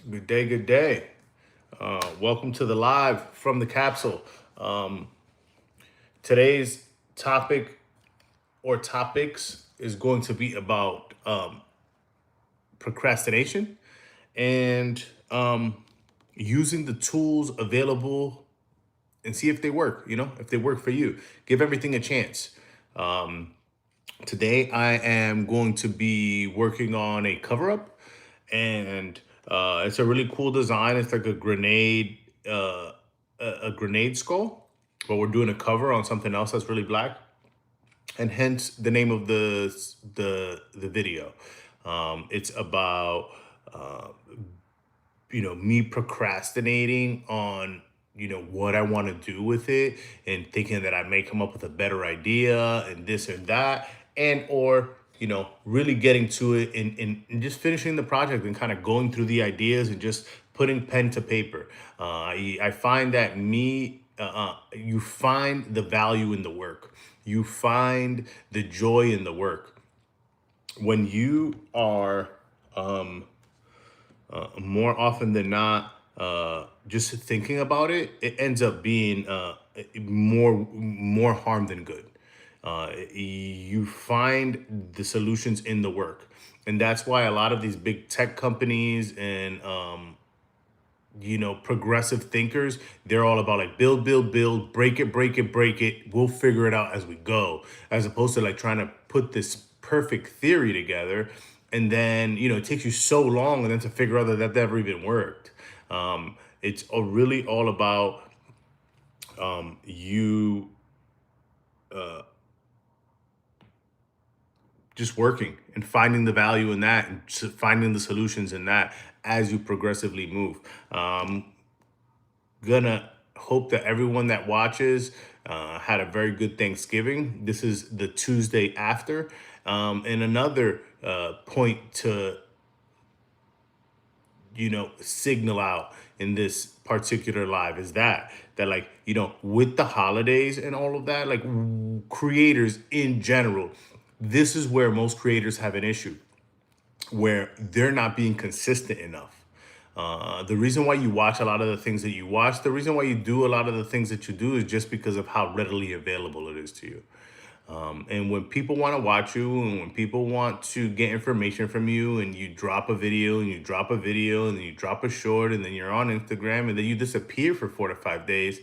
Good day, good day. Welcome to the live from the capsule. Um, Today's topic or topics is going to be about procrastination and using the tools available and see if they work, if they work for you. Give everything a chance. Um, Today, I am going to be working on a cover up, and it's a really cool design. It's like a grenade skull, but we're doing a cover on something else that's really black, and hence the name of the video. It's about uh, me procrastinating on what I want to do with it, and thinking that I may come up with a better idea and this and that, and or really getting to it and just finishing the project and kind of going through the ideas and just putting pen to paper. I find that you find the value in the work, you find the joy in the work when you are more often than not, just thinking about it, it ends up being more harm than good. You find the solutions in the work, and that's why a lot of these big tech companies and progressive thinkers, they're all about like build, build, build, break it, break it, break it. We'll figure it out as we go, as opposed to like trying to put this perfect theory together. And then, it takes you so long and then to figure out that that never even worked. It's really all about you just working and finding the value in that and finding the solutions in that as you progressively move. Gonna hope that everyone that watches had a very good Thanksgiving. This is the Tuesday after. And another point to, signal out in this particular live is that like, with the holidays and all of that, like creators in general, this is where most creators have an issue, where they're not being consistent enough. The reason why you watch a lot of the things that you watch, the reason why you do a lot of the things that you do is just because of how readily available it is to you. And when people want to watch you and when people want to get information from you, and you drop a video and you drop a video and then you drop a short and then you're on Instagram and then you disappear for 4 to 5 days,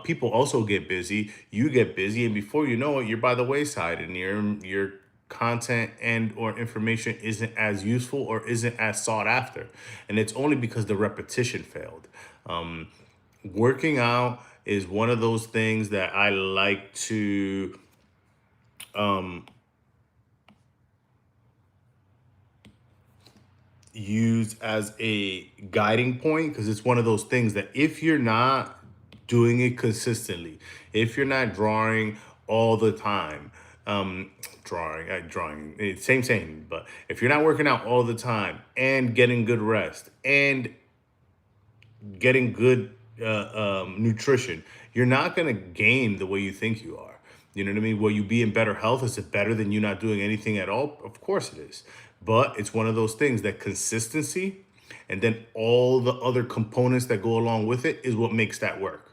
people also get busy. You get busy, and before you know it, you're by the wayside, and your content and or information isn't as useful or isn't as sought after. And it's only because the repetition failed. Working out is one of those things that I like to use as a guiding point, because it's one of those things that if you're not doing it consistently, if you're not drawing all the time, drawing, same, but if you're not working out all the time and getting good rest and getting good nutrition, you're not going to gain the way you think you are. You know what I mean? Will you be in better health? Is it better than you not doing anything at all? Of course it is. But it's one of those things that consistency and then all the other components that go along with it is what makes that work.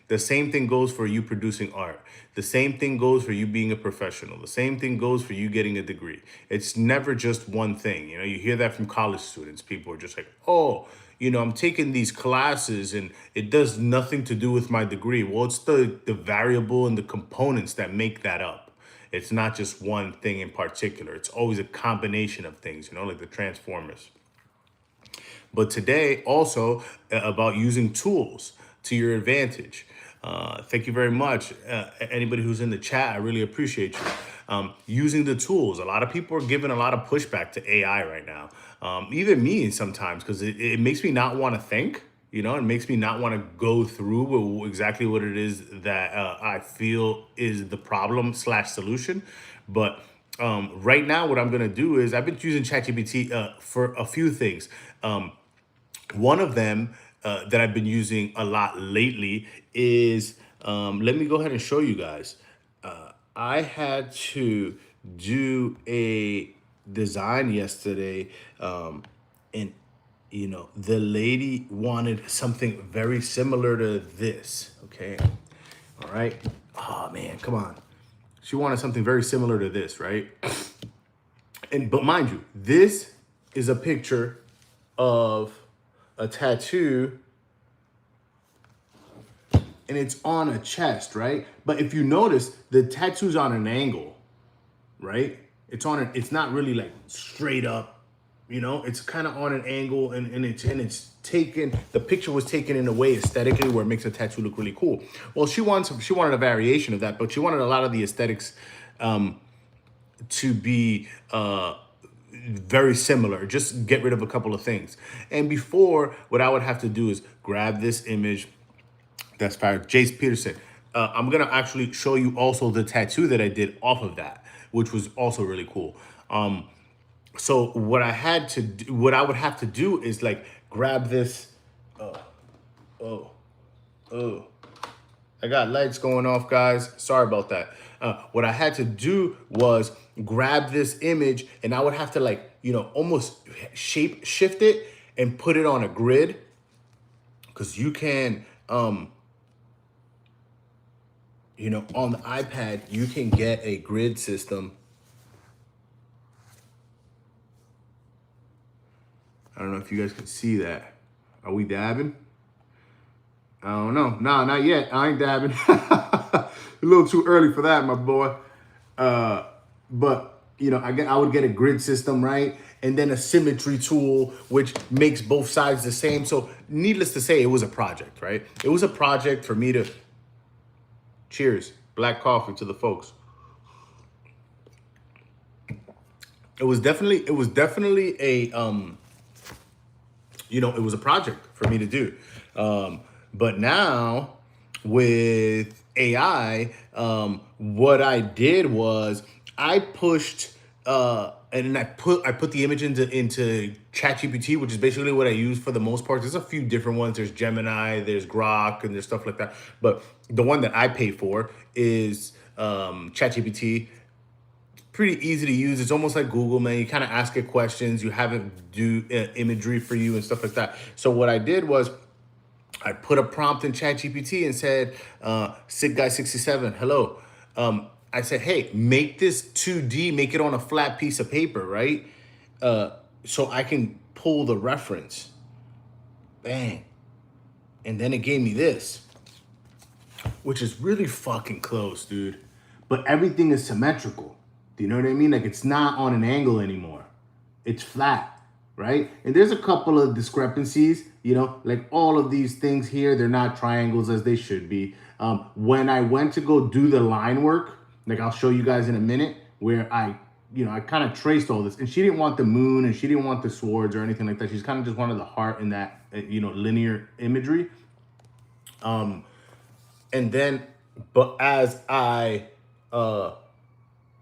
The same thing goes for you producing art. The same thing goes for you being a professional. The same thing goes for you getting a degree. It's never just one thing. You hear that from college students. People are just like, oh, I'm taking these classes and it does nothing to do with my degree. Well, it's the variable and the components that make that up. It's not just one thing in particular. It's always a combination of things, like the Transformers. But today also about using tools to your advantage. Thank you very much. Anybody who's in the chat, I really appreciate you. Using the tools. A lot of people are giving a lot of pushback to AI right now. Even me sometimes, because it makes me not want to think. It makes me not want to go through exactly what it is that I feel is the problem slash solution. But right now, what I'm going to do is I've been using ChatGPT for a few things. One of them that I've been using a lot lately is, let me go ahead and show you guys. I had to do a design yesterday, and the lady wanted something very similar to this. Okay. All right. Oh man, come on. She wanted something very similar to this, right? But mind you, this is a picture of a tattoo and it's on a chest, right? But if you notice, the tattoo's on an angle, right? It's not really like straight up, it's kind of on an angle and it's taken, the picture was taken in a way aesthetically where it makes a tattoo look really cool. Well, she wanted a variation of that, but she wanted a lot of the aesthetics to be very similar. Just get rid of a couple of things. And before, what I would have to do is grab this image. That's fire. Jace Peterson. I'm going to actually show you also the tattoo that I did off of that, which was also really cool. So what I would have to do is like grab this. Oh, I got lights going off, guys. Sorry about that. What I had to do was grab this image and I would have to like, almost shape shift it and put it on a grid. Because you can, on the iPad, you can get a grid system. I don't know if you guys can see that. Are we dabbing? I don't know. Nah, not yet. I ain't dabbing. A little too early for that, my boy. But I would get a grid system, right? And then a symmetry tool, which makes both sides the same. So needless to say, it was a project, right? It was a project for me to, cheers, black coffee to the folks. It was definitely a, it was a project for me to do. But now with AI, what I did was I pushed, and then I put the image into ChatGPT, which is basically what I use for the most part. There's a few different ones. There's Gemini, there's Grok, and there's stuff like that. But the one that I pay for is ChatGPT. Pretty easy to use. It's almost like Google, man. You kind of ask it questions. You have it do imagery for you and stuff like that. So what I did was I put a prompt in ChatGPT and said, Sick Guy 67, hello. I said, hey, make this 2D, make it on a flat piece of paper, right? So I can pull the reference. Bang. And then it gave me this, which is really fucking close, dude. But everything is symmetrical. Do you know what I mean? Like it's not on an angle anymore. It's flat, right? And there's a couple of discrepancies, like all of these things here, they're not triangles as they should be. When I went to go do the line work, like I'll show you guys in a minute, where I kind of traced all this, and she didn't want the moon and she didn't want the swords or anything like that. She's kind of just wanted the heart in that, linear imagery. And then, but as I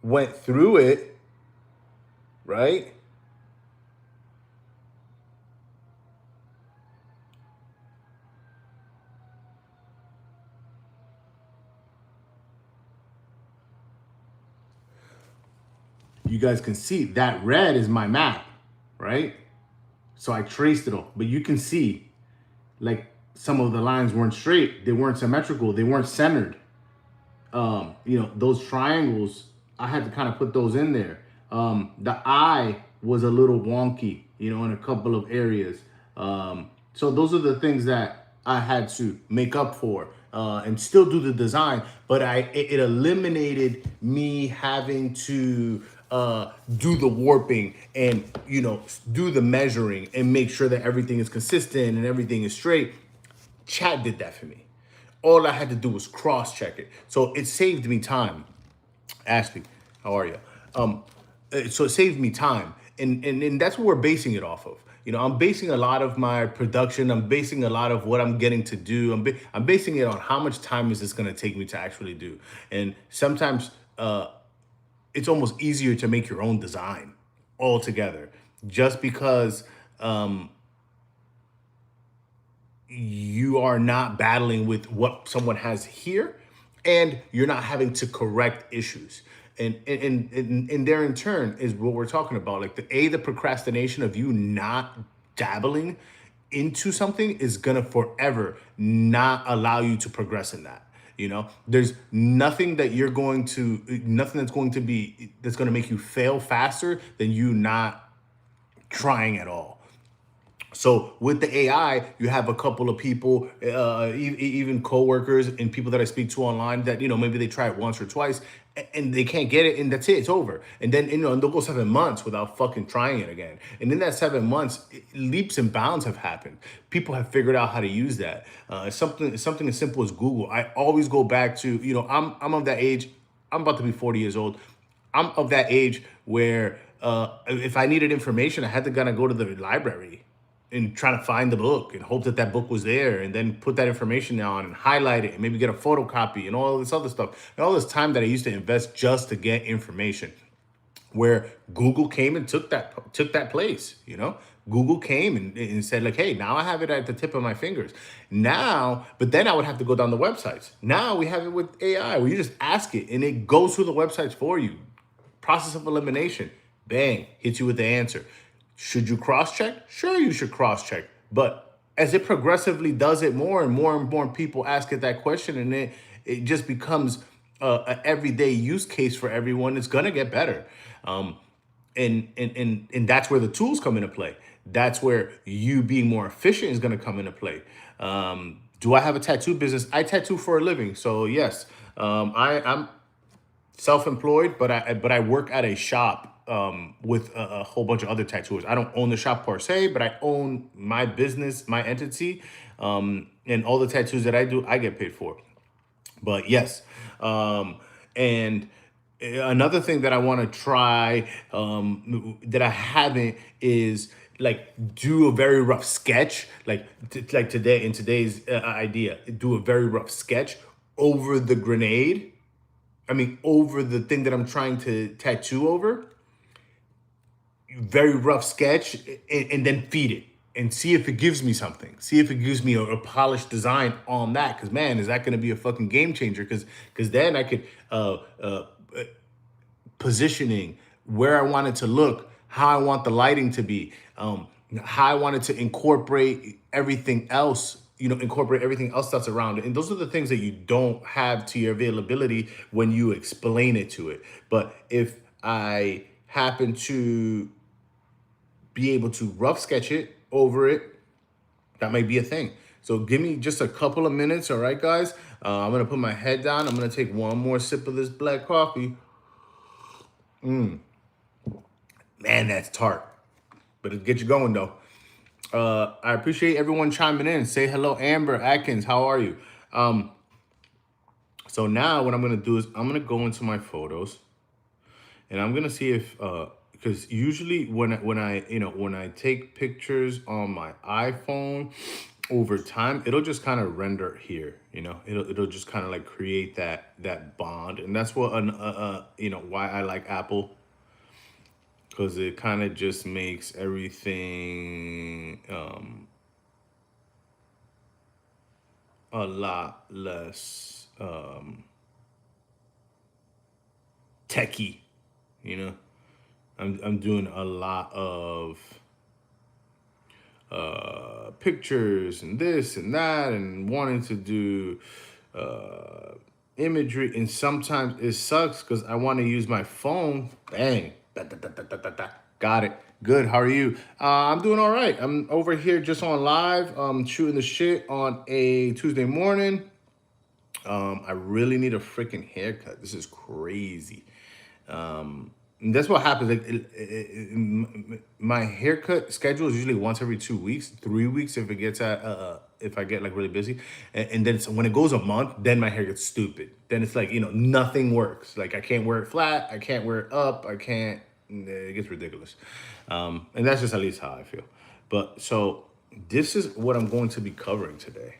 went through it, right? You guys can see that red is my map, right? So I traced it all, but you can see like some of the lines weren't straight. They weren't symmetrical. They weren't centered. Those triangles, I had to kind of put those in there. The eye was a little wonky, in a couple of areas. So those are the things that I had to make up for and still do the design. But it eliminated me having to do the warping and, do the measuring and make sure that everything is consistent and everything is straight. Chat did that for me. All I had to do was cross-check it. So it saved me time. Ashley, how are you? So it saved me time. And that's what we're basing it off of. I'm basing a lot of my production. I'm basing a lot of what I'm getting to do. I'm basing it on how much time is this going to take me to actually do. And sometimes it's almost easier to make your own design altogether just because you are not battling with what someone has here and you're not having to correct issues. And there in turn is what we're talking about. Like the procrastination of you not dabbling into something is gonna forever not allow you to progress in that. You know, there's nothing that you're going to, nothing that's going to be, that's going to make you fail faster than you not trying at all. So with the AI, you have a couple of people, even coworkers and people that I speak to online that, maybe they try it once or twice and they can't get it, and that's it, it's over. And then, and they'll go 7 months without fucking trying it again. And in that 7 months, leaps and bounds have happened. People have figured out how to use that. Something as simple as Google. I always go back to, I'm of that age. I'm about to be 40 years old. I'm of that age where if I needed information, I had to kind of go to the library and try to find the book and hope that that book was there, and then put that information down and highlight it and maybe get a photocopy and all this other stuff and all this time that I used to invest just to get information. Where Google came and took that place. Google came and said like, hey, now I have it at the tip of my fingers. Now, but then I would have to go down the websites. Now we have it with AI where you just ask it and it goes through the websites for you. Process of elimination, bang, hits you with the answer. Should you cross check? Sure, you should cross check. But as it progressively does it more and more people ask it that question, and it just becomes an everyday use case for everyone, it's gonna get better. And that's where the tools come into play. That's where you being more efficient is going to come into play. Do I have a tattoo business? I tattoo for a living, so yes, I'm self-employed, but I work at a shop with a whole bunch of other tattooers. I don't own the shop per se, but I own my business, my entity, and all the tattoos that I do, I get paid for. But yes, and another thing that I want to try, that I haven't, is like do a very rough sketch, like today in today's idea, do a very rough sketch over the grenade. I mean, over the thing that I'm trying to tattoo over, very rough sketch, and then feed it and see if it gives me something. See if it gives me a polished design on that. Because man, is that going to be a fucking game changer? Because then I could positioning where I want it to look, how I want the lighting to be, how I wanted to incorporate everything else. Incorporate everything else that's around it. And those are the things that you don't have to your availability when you explain it to it. But if I happen to be able to rough sketch it over it, that might be a thing. So give me just a couple of minutes, all right, guys? I'm gonna put my head down. I'm gonna take one more sip of this black coffee. Man, that's tart, but it'll get you going though. I appreciate everyone chiming in. Say hello, Amber Atkins. How are you? So now what I'm gonna do is I'm gonna go into my photos, and I'm gonna see if because usually when I take pictures on my iPhone, over time it'll just kind of render here. It'll just kind of like create that bond, and that's what why I like Apple, because it kind of just makes everything a lot less techy. You know, I'm doing a lot of pictures and this and that, and wanting to do imagery, and sometimes it sucks because I want to use my phone. Bang, da, da, da, da, da, da, da. Got it. Good. How are you? I'm doing all right. I'm over here just on live, shooting the shit on a Tuesday morning. I really need a freaking haircut. This is crazy. And that's what happens. Like, my haircut schedule is usually once every 2 weeks, 3 weeks if it gets if I get like really busy, and then when it goes a month, then my hair gets stupid. Then it's like nothing works. Like I can't wear it flat, I can't wear it up, I can't. It gets ridiculous, and that's just at least how I feel. But so this is what I'm going to be covering today.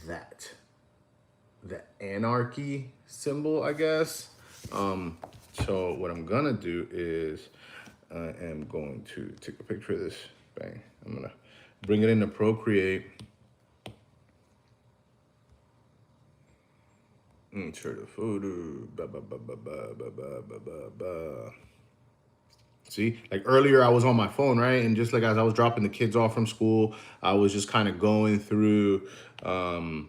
That the anarchy symbol, I guess. So what I'm gonna do is I am going to take a picture of this. Bang. I'm gonna bring it into Procreate. Insert a photo. Ba, ba, ba, ba, ba, ba, ba, ba, ba. See, like earlier I was on my phone, right? And just like as I was dropping the kids off from school, I was just kind of going through and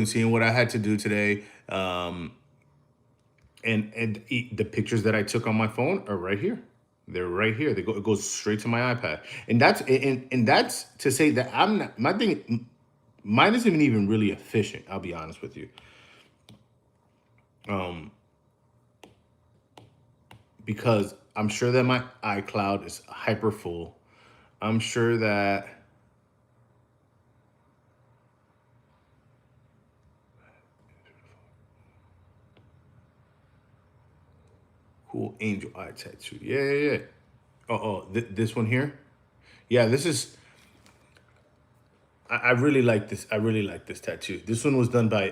seeing what I had to do today. The pictures that I took on my phone are right here. They're right here. It goes straight to my iPad. And that's to say that I'm not my thing. Mine isn't even really efficient. I'll be honest with you, because I'm sure that my iCloud is hyper full. I'm sure that cool angel eye tattoo. Yeah, yeah, yeah. This one here. Yeah, this is. I really like this. I really like this tattoo. This one was done by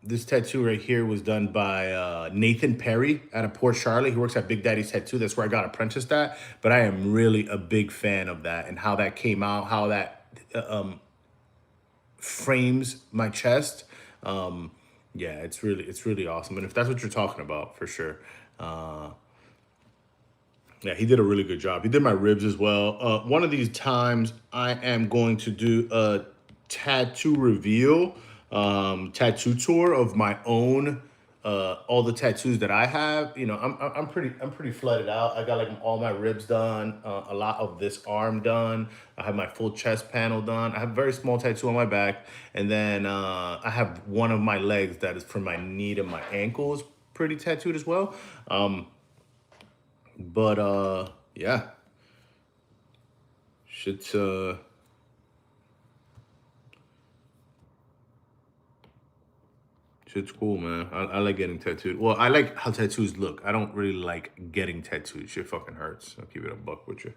This tattoo right here was done by Nathan Perry out of Port Charlotte. He works at Big Daddy's Tattoo. That's where I got apprenticed at. But I am really a big fan of that and how that came out, how that frames my chest. Um, yeah, it's really awesome. And if that's what you're talking about, for sure. Uh, Yeah, he did a really good job. He did my ribs as well. One of these times, I am going to do a tattoo reveal, tattoo tour of my own. All the tattoos that I have. You know, I'm pretty flooded out. I got like all my ribs done, a lot of this arm done. I have my full chest panel done. I have a very small tattoo on my back, and then I have one of my legs that is from my knee to my ankles, pretty tattooed as well. But yeah, shit's shit's cool, man. I like getting tattooed. Well, I like how tattoos look. I don't really like getting tattooed. Shit fucking hurts. I'll keep it a buck with you.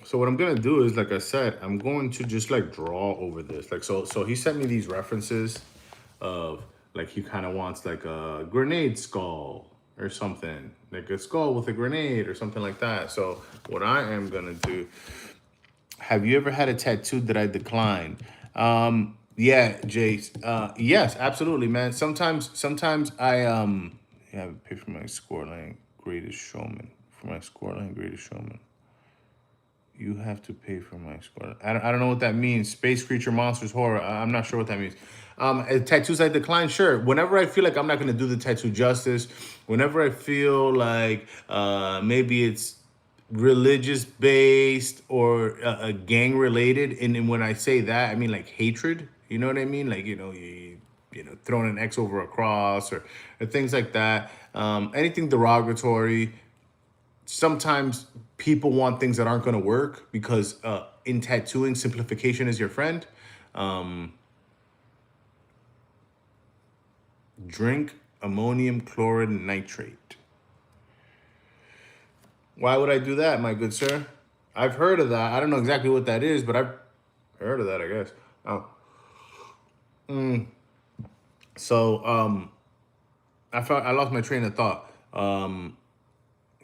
So what I'm gonna do is, like I said, I'm going to just like draw over this. Like so he sent me these references of like he kind of wants like a grenade skull or something, like a skull with a grenade or something like that. So what I am gonna do, have you ever had a tattoo that I declined? Yeah, Jace. Yes, absolutely, man. Sometimes I yeah, I pay for my scoreline greatest showman. For my scoreline greatest showman. You have to pay for my score. I don't know what that means. Space creature monsters horror. I'm not sure what that means. Tattoos I decline. Sure. Whenever I feel like I'm not gonna do the tattoo justice, whenever I feel like maybe it's religious based or gang related, and when I say that, I mean like hatred. You know what I mean? Like you know, throwing an X over a cross or things like that. Anything derogatory. Sometimes people want things that aren't going to work because in tattooing, simplification is your friend. Um, Drink ammonium chloride nitrate. Why would I do that, my good sir? I've heard of that. I don't know exactly what that is, but I've heard of that, I guess. Oh, so I lost my train of thought.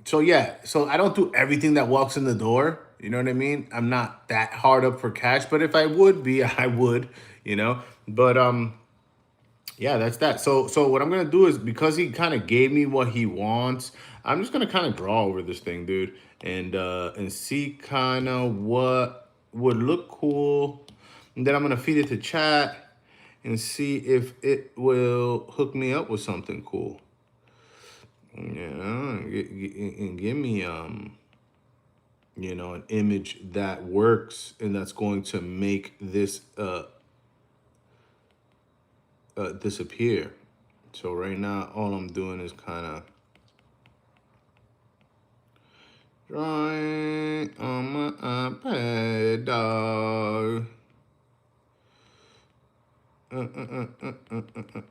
So yeah, so I don't do everything that walks in the door. You know what I mean? I'm not that hard up for cash, but if I would be, I would. You know, but yeah, that's that. So what I'm gonna do is, because he kind of gave me what he wants, I'm just gonna kind of draw over this thing, dude, and see kind of what would look cool, and then I'm gonna feed it to chat and see if it will hook me up with something cool. Yeah, and give me you know, an image that works and that's going to make this disappear. So right now, all I'm doing is kind of drawing on my iPad, dog. Uh, uh, uh, uh, uh, uh.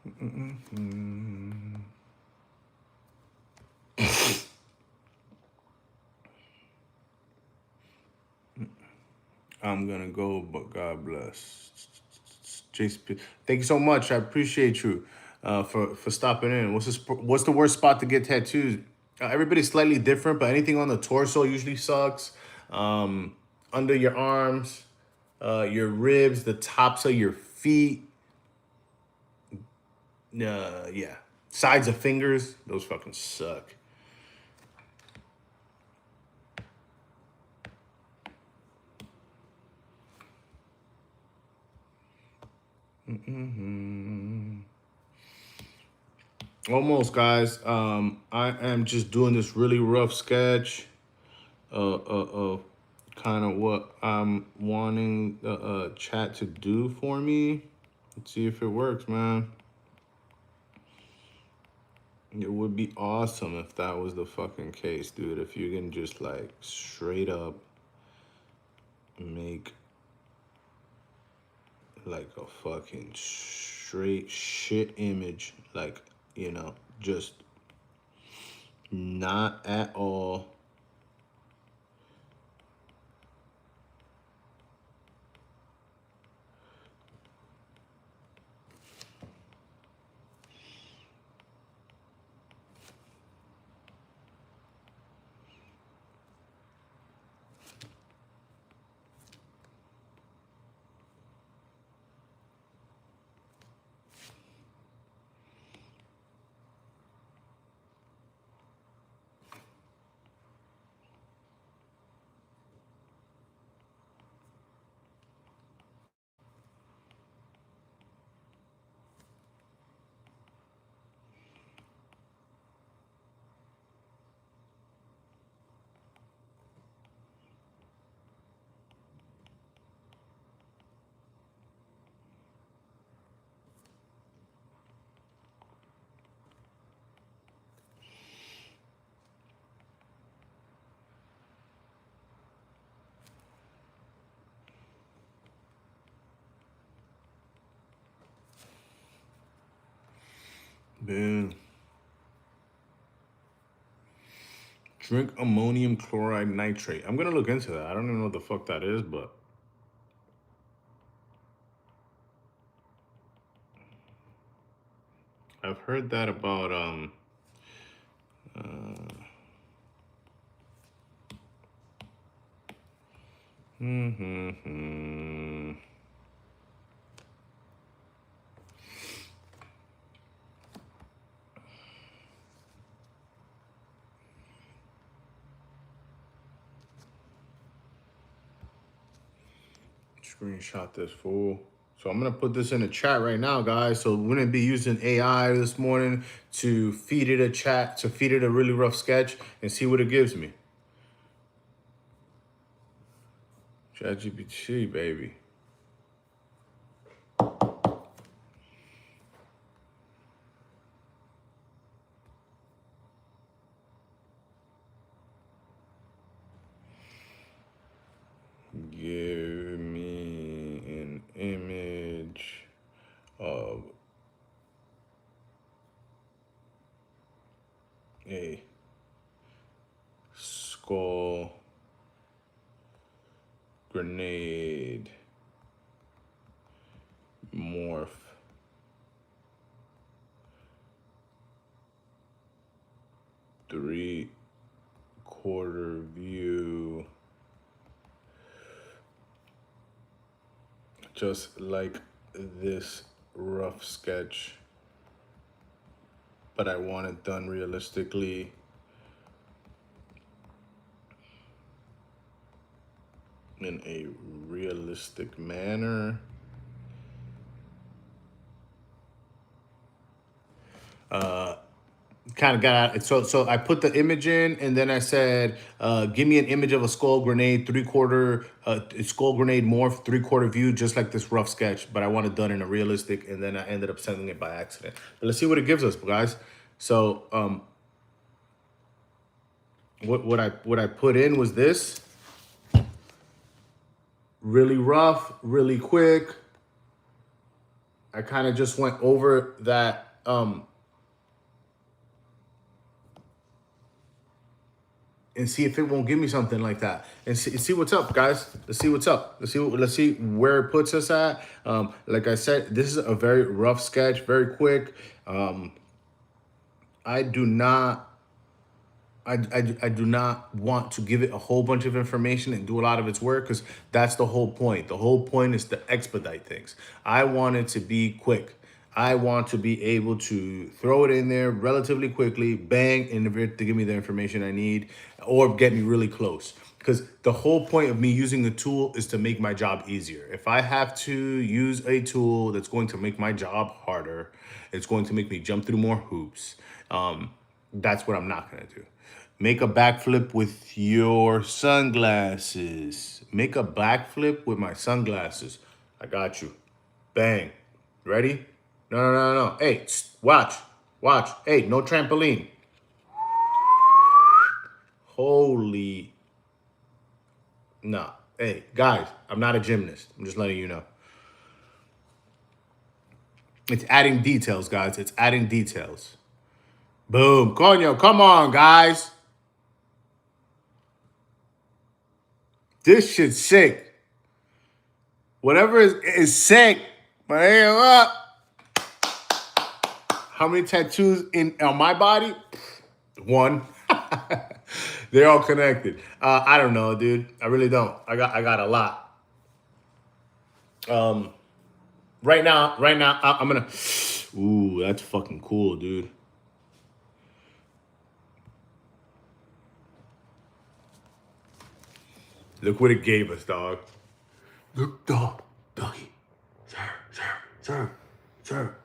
I'm gonna go, but God bless. JCP, thank you so much. I appreciate you for stopping in. What's the worst spot to get tattoos? Everybody's slightly different, but anything on the torso usually sucks. Under your arms, your ribs, the tops of your feet. Yeah, sides of fingers. Those fucking suck. Almost, guys. I am just doing this really rough sketch. Of kind of what I'm wanting the chat to do for me. Let's see if it works, man. It would be awesome if that was the fucking case, dude. If you can just like straight up make like a fucking straight shit image, like, just not at all. Man. Drink ammonium chloride nitrate. I'm gonna look into that. I don't even know what the fuck that is, but I've heard that about mm-hmm. Screenshot this fool. So I'm gonna put this in the chat right now, guys. So we're gonna be using AI this morning to feed it a chat, to feed it a really rough sketch and see what it gives me. ChatGPT, baby. Give me an image of a skull grenade morph 3/4 view, just like this rough sketch, but I want it done realistically. In a realistic manner. Kind of got out. So I put the image in, and then I said, give me an image of a skull grenade 3/4 skull grenade morph 3/4 view, just like this rough sketch, but I want it done in a realistic. And then I ended up sending it by accident. But let's see what it gives us, guys. So what I put in was this: really rough, really quick. I kind of just went over that and see if it won't give me something like that, and see what's up, guys. Let's see what's up. Let's see where it puts us at. Like I said, this is a very rough sketch, very quick. I do not. I do not want to give it a whole bunch of information and do a lot of its work, because that's the whole point. The whole point is to expedite things. I want it to be quick. I want to be able to throw it in there relatively quickly, bang, and to give me the information I need or get me really close. Because the whole point of me using a tool is to make my job easier. If I have to use a tool that's going to make my job harder, it's going to make me jump through more hoops. That's what I'm not going to do. Make a backflip with your sunglasses. Make a backflip with my sunglasses. I got you. Bang. Ready? No. Hey, watch. Watch. Hey, no trampoline. Holy. Nah. Hey, guys, I'm not a gymnast. I'm just letting you know. It's adding details, guys. It's adding details. Boom. Coño, come on, guys. This shit's sick. Whatever is sick. But hey, up. How many tattoos on my body? One. They're all connected. I don't know, dude. I really don't. I got a lot. Right now, I'm gonna. Ooh, that's fucking cool, dude. Look what it gave us, dog. Look, doggy. Sir.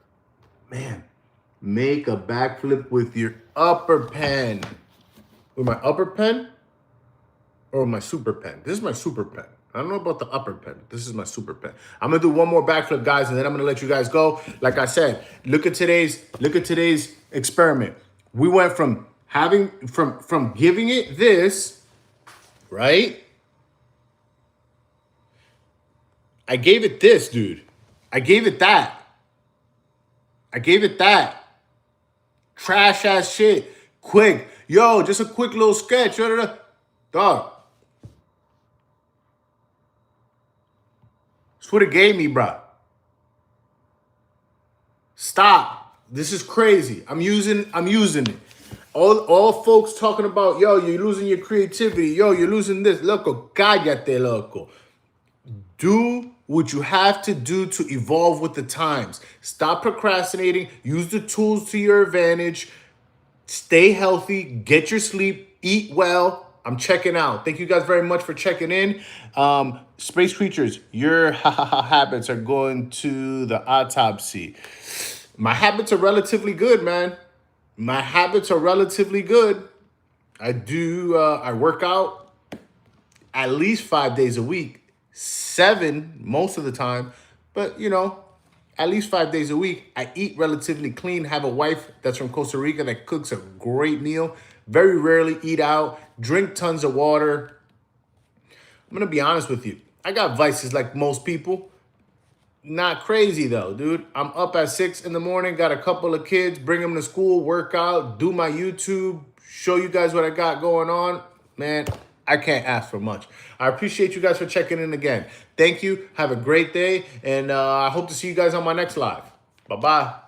Man, make a backflip with your upper pen. With my upper pen or my super pen? This is my super pen. I don't know about the upper pen. This is my super pen. I'm gonna do one more backflip, guys, and then I'm gonna let you guys go. Like I said, look at today's experiment. We went from giving it this, right? I gave it this, dude. I gave it that. Trash ass shit. Quick. Yo, just a quick little sketch. Dog. That's what it gave me, bro. Stop. This is crazy. I'm using it. All folks talking about, yo, you're losing your creativity. Yo, you're losing this. Loco, cállate, loco. Do what you have to do to evolve with the times. Stop procrastinating. Use the tools to your advantage. Stay healthy. Get your sleep. Eat well. I'm checking out. Thank you guys very much for checking in. Space creatures, your habits are going to the autopsy. My habits are relatively good, man. My habits are relatively good. I work out at least 5 days a week. 7 most of the time, but at least 5 days a week. I eat relatively clean, have a wife that's from Costa Rica that cooks a great meal. Very rarely eat out, drink tons of water. I'm gonna be honest with you. I got vices like most people. Not crazy though, dude. I'm up at 6 in the morning, got a couple of kids, bring them to school, work out, do my YouTube, show you guys what I got going on. Man, I can't ask for much. I appreciate you guys for checking in again. Thank you. Have a great day. And I hope to see you guys on my next live. Bye-bye.